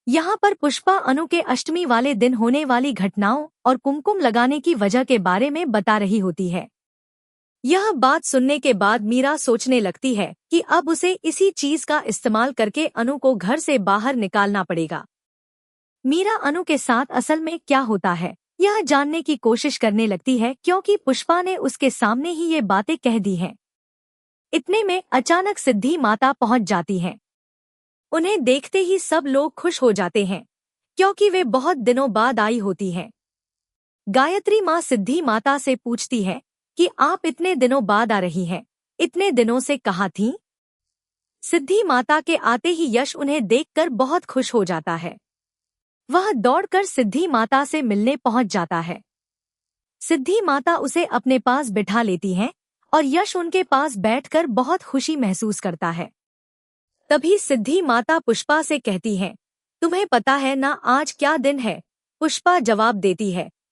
यहाँ पर पुष्पा अनु के अष्टमी वाले दिन होने वाली घटनाओं और कुमकुम लगाने की वजह के बारे में बता रही होती है। यह बात सुनने के बाद मीरा सोचने लगती है कि अब उसे इसी चीज का इस्तेमाल करके अनु को घर से बाहर निकालना पड़ेगा। मीरा अनु के साथ असल में क्या होता है यह जानने की कोशिश करने लगती है, क्योंकि पुष्पा ने उसके सामने ही ये बातें कह दी हैं। इतने में अचानक सिद्धि माता पहुंच जाती हैं। उन्हें देखते ही सब लोग खुश हो जाते हैं, क्योंकि वे बहुत दिनों बाद आई होती हैं। गायत्री माँ सिद्धि माता से पूछती है कि आप इतने दिनों बाद आ रही हैं, इतने दिनों से कहाँ थीं? सिद्धि माता के आते ही यश उन्हें देखकर बहुत खुश हो जाता है। वह दौड़कर सिद्धि माता से मिलने पहुंच जाता है। सिद्धि माता उसे अपने पास बिठा लेती हैं और यश उनके पास बैठकर बहुत खुशी महसूस करता है। तभी सिद्धि माता पुष्पा से कहती हैं, तुम्हें पता है ना आज क्या दिन है? पुष्पा जवाब देती है,